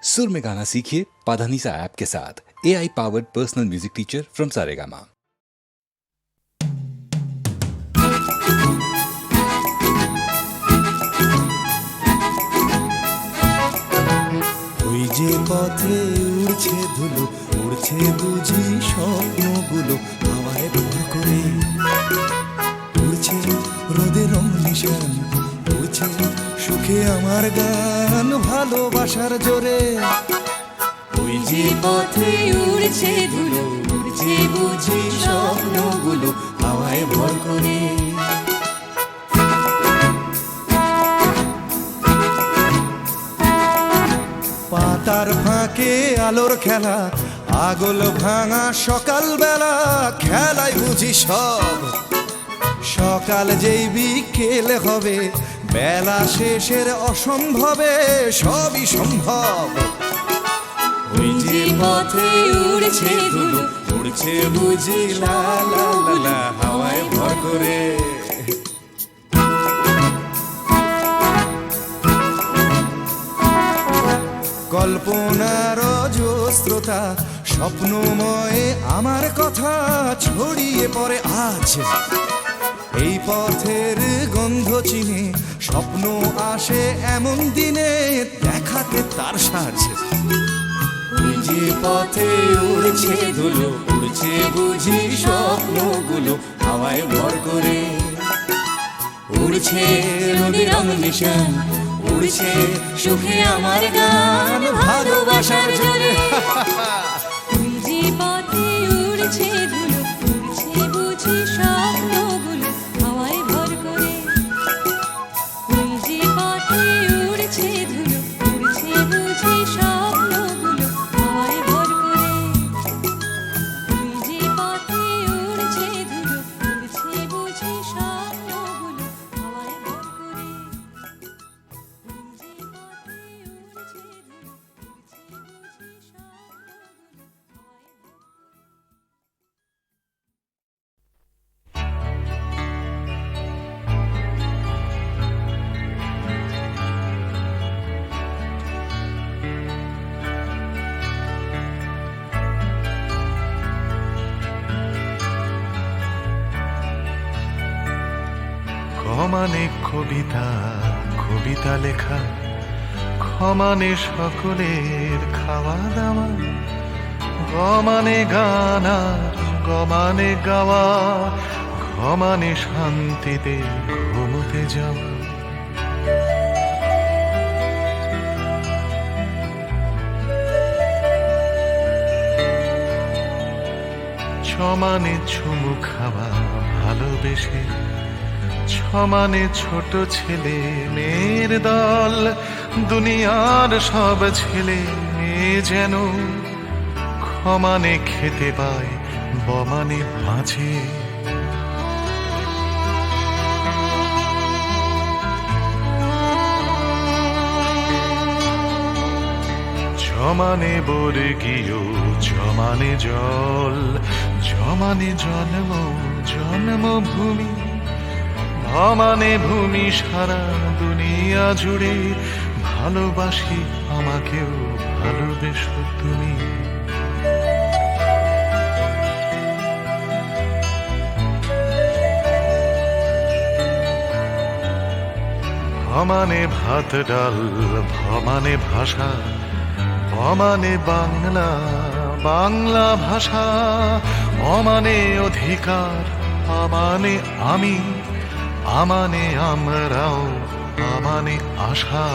सुर में गाना सीखिए पाधानीसा ऐप के साथ। AI powered personal music teacher from Saregama. ওই যে পথে উড়ছে ধুলো, উড়ছে বুঝি স্বপ্নগুলো হাওয়ায় ভর করে, উড়ছে রোদে রং নিশান, উড়ছে সুখে আমার গান ভালোবাসার জোরে। ওই যে পথে উড়ছে ধুলো, উড়ছে বুঝি স্বপ্নগুলো হাওয়ায় ভর করে। পাতার ফাঁকে আলোর খেলা, আগল ভাঙা সকাল বেলা, খেলায় বুঝি সব সকাল যেই বিকেল হবে, বেলা শেষের অসম্ভবে সবই সম্ভব। ওই যে পথে উড়ছে ধুলো, উড়ছে বুঝি লা লা লা লা হাওয়ায় ভর করে। কল্পনার অজস্রতা স্বপ্নময় আমার কথা ছড়িয়ে পড়ে আজ। এই পথের গন্ধ চিনে স্বপ্ন আসে এমন দিনে, দেখাকে তার সাজ। ওই যে পথে উড়ছে ধুলো, উড়ছে বুঝি স্বপ্নগুলো হাওয়ায় ভর করে। উড়ছে নদীর রং নিশান, উড়ছে সুখে আমার গান ভালোবাসার জোরে। ওই যে পথে উড়ছে ধুলো, উড়ছে বুঝি স্বপ্নগুলো হাওয়ায় ভর করে। ওই যে পথে উড়ছে ধুলো, উড়ছে বুঝি স্বপ্নগুলো হাওয়ায় ভর করে। ওই যে পথে উড়ছে ধুলো, উড়ছে বুঝি স্বপ্নগুলো হাওয়ায় ভর করে। ক্ষমানে কবিতা, কবিতা লেখা, ক্ষমানে সকলের খাওয়া দাওয়া, গমানে গান আর গমানে গাওয়া, ক্ষমানে শান্তিতে ঘুমোতে যাওয়া। সমানে চুমু খাওয়া ভালোবেসে, সমানে ছোট ছেলে মেয়ের দল, দুনিয়ার সব ছেলে মেয়ে যেন ক্ষমানে খেতে পায় বমানে মাঝে। জমানে বর্গীয় জমানে জল, জমানে জন্ম জন্মভূমি, ভমানে ভূমি সারা দুনিয়া জুড়ে, ভালোবাসি আমাকেও ভালোবেসো তুমি। ভমানে ভাত ডাল, ভমানে ভাষা, ভমানে বাংলা বাংলা ভাষা, অমানে অধিকার, আমানে আমি, আমানে আমরাও, আমানে আশা।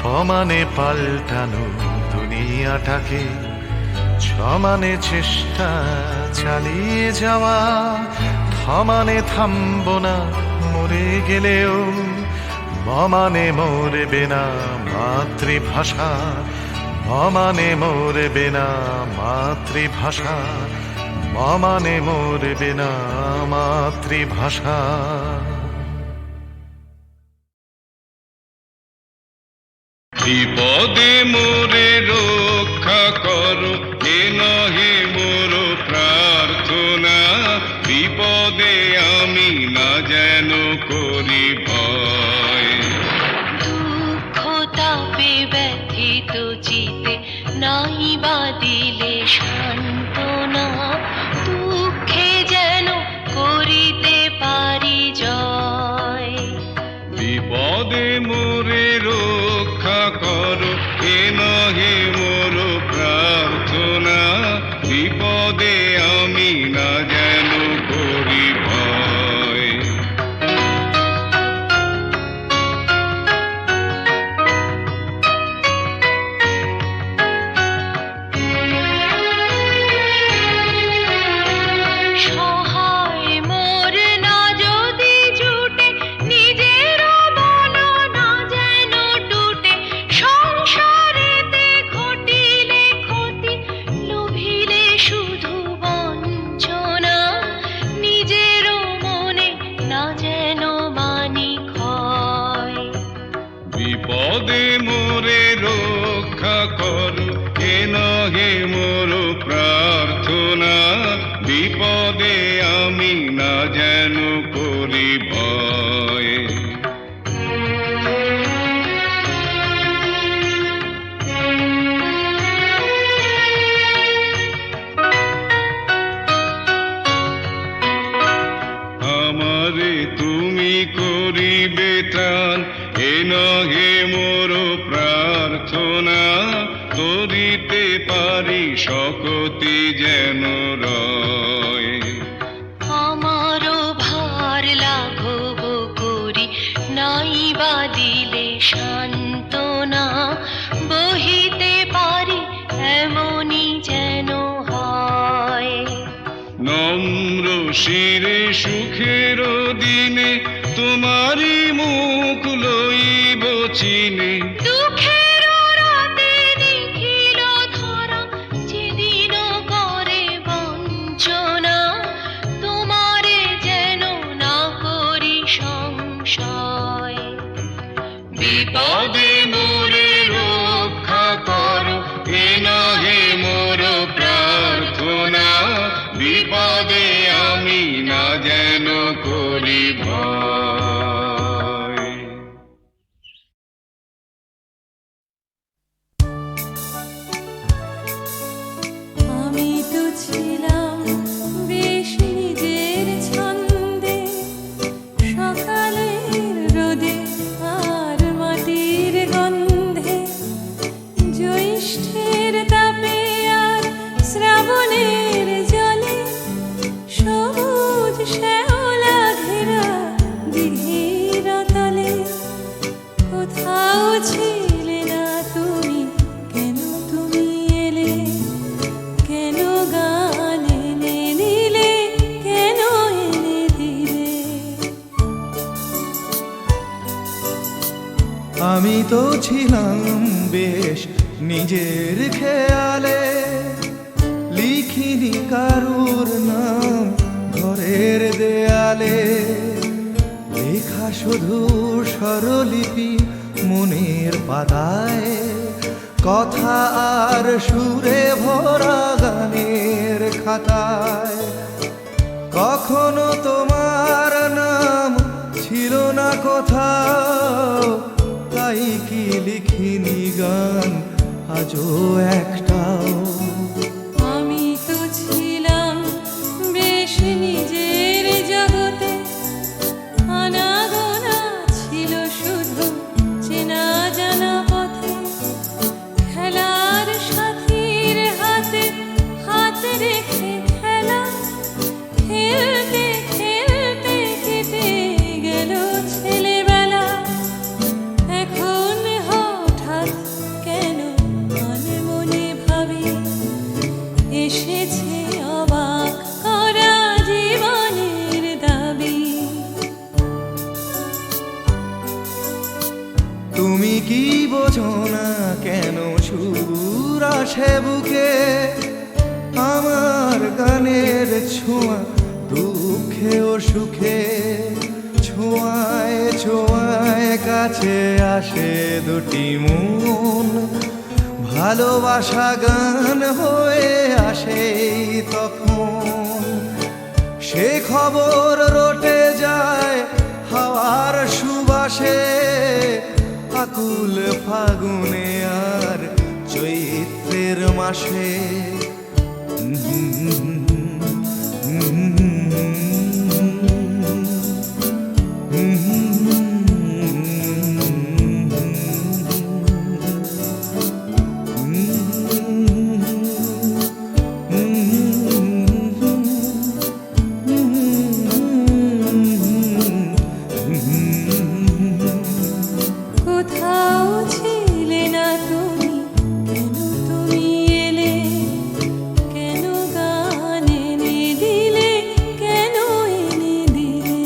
সমানে পাল্টানো দুনিয়াটাকে, সমানে চেষ্টা চালিয়ে যাওয়া, সমানে থামব না মরে গেলেও, মমানে মরবে না মাতৃভাষা, মমানে মরবে না মাতৃভাষা, মমানে মরবে না মাতৃভাষা। বিপদে মোরে রক্ষা করো, এ নহে মোর প্রার্থনা। বিপদে আমি না যেন করি ভয়। দুঃখ তাপে ব্যথিত চিতে নাই বা দিলে সান্ত্বনা, দুঃখে যেন করিতে পারি জয়। বিপদে মোরে রক্ষা করো, এ নহে মোর প্রার্থনা, বিপদে আমি না যেন করি ভয়। সহায় মোর না যদি জুটে, নিজের মন না যেন টুটে, সংসারেতে ঘটিলে ক্ষতি, লোভিলে শুধু বঞ্চনা, নিজের মনে না যেন মানি ক্ষয়। বিপদে মোরে রক্ষা করো, এ নহে মোর প্রার্থনা, বিপদে আমি না যেন করি ভয়। আমারে তুমি করিবে ত্রাণ, এ নহে মোর প্রার্থনা, করিতে পারি শকতি যেন রয়। আমারও ভার লাঘব করি নাই বা দিলে সান্ত্বনা, বহিতে পারি এমনই যেন হয়। নম্র শিরে সুখের দিনে তোমারি মুখ লইব চিনে, দুঃখের রাতে নিখিল ধরা, যেদিন করে বঞ্চনা, তোমারে যেন না করি সংশয়। বিপদে মোরে রক্ষা করো, এ নহে মোর প্রার্থনা, বিপদে আমি না যেন করি ভয়। আমি তো ছিলাম বেশ নিজের ছন্দে, সকালের রোদে আর মাটির গন্ধে, জ্যৈষ্ঠের তাপে আর শ্রাবণের জলে, সবুজ শ্যাওলা ঘেরা দিঘির তলে। কোথাও ছিলে না তুমি, কেন তুমি এলে, কেন গান এনে নিলে, কেন এনে দিলে। আমি তো ছিলাম বেশ নিজের খেয়ালে, লিখিনি কারুর নাম ঘরের দেয়ালে, লেখা শুধু স্বরলিপি মনের পাতায়, কথা আর সুরে ভরা গানের খাতায়। কখনো তোমার নাম ছিল না কোথাও, তাই কি লিখিনি গান আজও একটাও। আমি তো ছিলাম বেশ নিজের জগতে, আনাগোনা ছিল শুধু চেনা জানা পথে, খেলার সাথীর হাতে হাত রেখে খেলা, খেলতে খেলতে কেটে গেল ছেলেবেলা। এখন হঠাৎ কেন মনে মনে ভাবি, এসেছে অবাক করা জীবনের দাবি। তুমি কি বোঝো না কেন সুর আসে বুকে, আমার গানের ছোঁয়া দুঃখে ও সুখে, ছোঁয়ায় ছোঁয়ায় কাছে আসে দুটি মন, ভালোবাসা গান হয়ে আসে তখন। সে খবর রটে যায় হাওয়ার সুবাসে, আকুল ফাগুনে আর চৈত্রের মাসে। কোথাও ছিলে না তুমি, কেন তুমি এলে, কেন গান এনে দিলে, কেন এনে দিলে।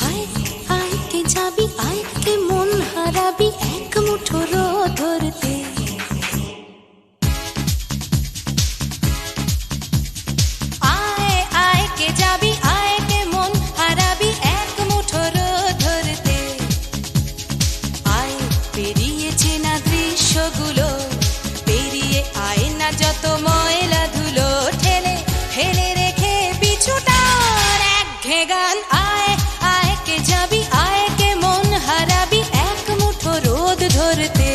আয় আয় কে যাবি, আয় কে মন হারাবি এক মুঠো রোদ ধরতে। আয় আয় কে যাবি, আয় কে মন হারাবি এক মুঠো রোদ ধরতে। আয় পেরিয়েছে না দৃশ্যগুলো, পেরিয়ে আয় না যত ময়লা ধুলো, ঠেলে ফেলে রেখে পিছুটার একঘেয়ে গান। আয় আয় কে যাবি, আয় কে মন হারাবি এক মুঠো রোদ ধরতে।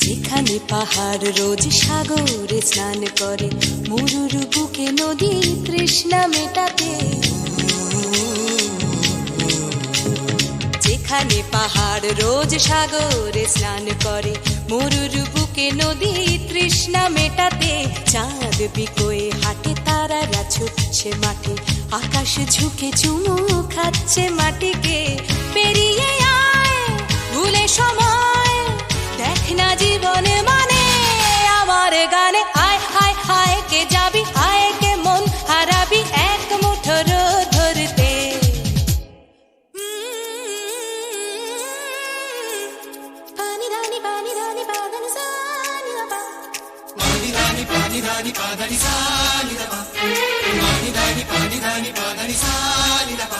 যেখানে পাহাড় রোজ সাগরে স্নান করে, মরুর বুকে নদী তৃষ্ণা মেটাতে। যেখানে পাহাড় রোজ সাগরে স্নান করে, মরুর বুকে নদী তৃষ্ণা মেটাতে। চাঁদ বিকোয়ে হাটে, তারারা ছুটছে মাঠে, আকাশ ঝুঁকে চুমু খাচ্ছে মাটিকে। পেরিয়ে আয় ভুলে সময়, দেখ না জীবনে মানে আমার গানে। আয় আয় আয় কে যাবি, আয় কে মন হারাবি এক মুঠো রোদ ধরতে। পানি ধানি পানি ধানি পাদানি সানি দাপা, পানি ধানি পাদানি সানি দাপা, পানি ধানি পাদানি সানি দাপা।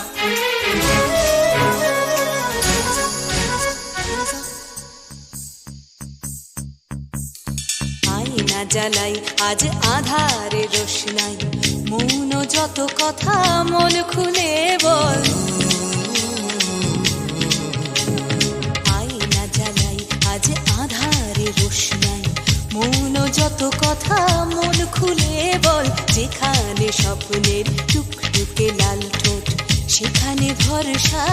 আয়না জ্বালাই আজ আধারে রোশনাই, মৌন যত কথা মন খুলে বল। আয়না জ্বালাই আজ আধারে রোশনাই, মৌন যত কথা মন খুলে বল। যেখানে স্বপ্নের টুকটুকে লাল ঠোঁট, সেখানে ভরসা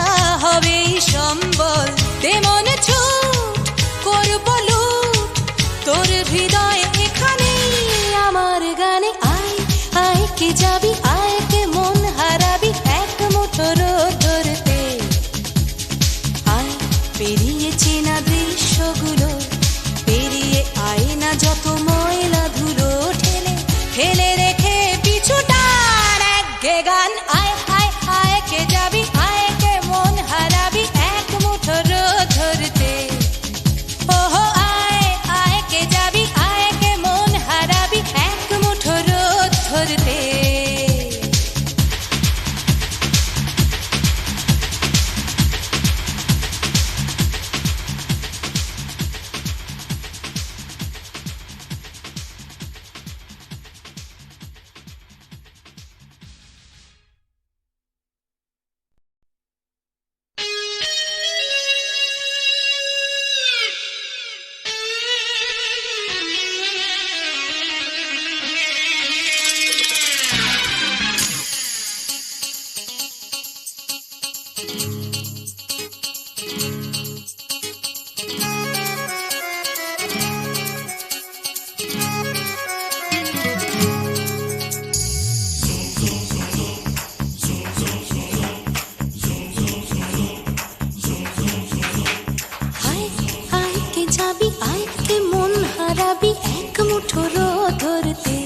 হবে সম্বল। তেমন ছুট করব লুট তোর হৃদয় এখানে আমার গানে। আয় আয় কে যাবি, আয় কে মন হারাবি এক মুঠো রোদ ধরতে। আয় পেরিয়েছে না দৃশ্যগুলো, পেরিয়ে আয় না যত ময়লা ধুলো, ঠেলে ফেলে রেখে পিছুটার একঘেয়ে গান। আয় আয় আয় কে যাবি, আয় কে মন হারাবি এক মুঠো রোদ ধরতে। ওহো আয় আয় কে যাবি, আয় কে মন হারাবি এক মুঠো রোদ ধরতে। যাবি আয় কে মন হারাবি এক মুঠো রোদ ধরতে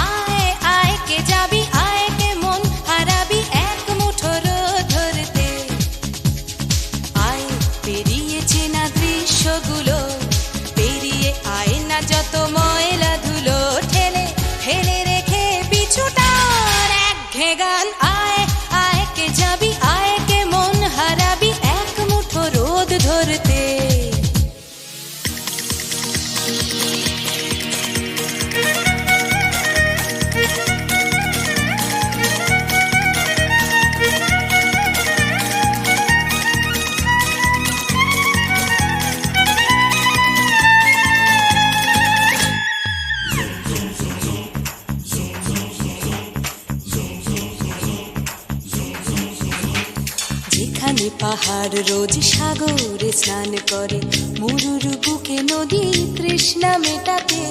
আয় আয় কে যাবি আয় কে মন হারাবি এক মুঠো রোদ ধরতে আয় পেরিয়ে চেনা দৃশ্যগুলো পেরিয়ে আয় না যত ময়লা ধুলো ঠেলে ফেলে রেখে পিছুটার একঘে গান আয় আয় কে যাবি আয় কে মন হারাবি এক মুঠো রোদ ধরতে যেখানে পাহাড় রোজ সাগরে স্নান করে মরুর বুকে নদী তৃষ্ণা মেটাতে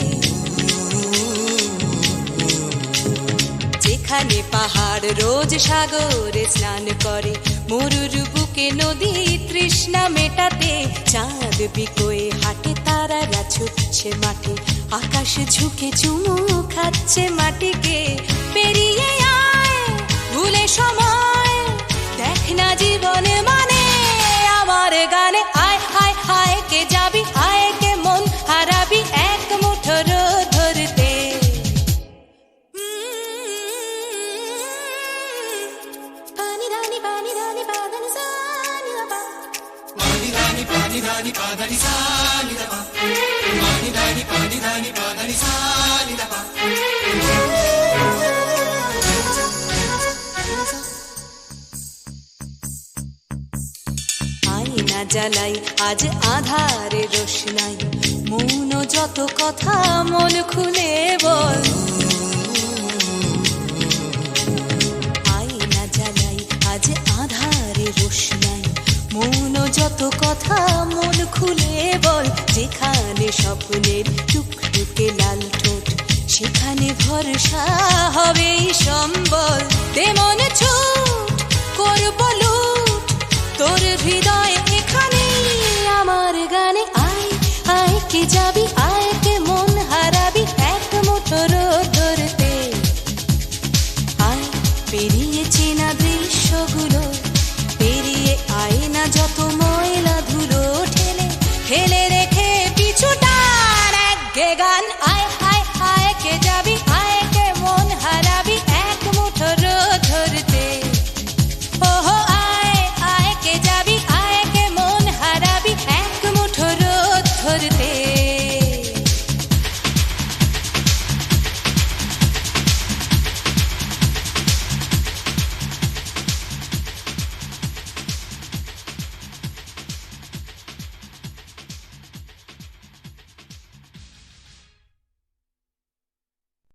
যেখানে পাহাড় রোজ সাগরে স্নান করে মরুর বুকে নদী তৃষ্ণা মেটাতে চাঁদ বিকোয়ে হাটে তারারা ছুটছে মাঠে আকাশ ঝুঁকে চুমু খাচ্ছে মাটিকে পেরিয়ে আয় ভুলে সময় দেখ না জীবনে মানে আমার গানে আয় আয় আয় কে যাবি আয় কে মন হারাবি এক মুঠো রোদ ধরতে পানি রানি পাদানি সানি বাবা পানি রানি পাদানি সানি বাবা পানি রানি পাদানি সানি বাবা আয়না জ্বালাই আজ আধারে রোশনাই মৌন যত কথা মন খুলে বল আয়না জ্বালাই আজ আধারে রোশনাই মৌন যত কথা মন খুলে বল যেখানে স্বপ্নের টুকটুকে লাল ঠোঁট সেখানে ভরসা হবে সম্বল তেমন ছুট করব লুট তোর হৃদয় এখানে আমার গানে আয় আয় কে যাবি আয় কে মন হারাবি এক মুঠো রোদ ধরতে আয় পেরিয়ে চেনা দৃশ্যগুলো পেরিয়ে আয় না যত মন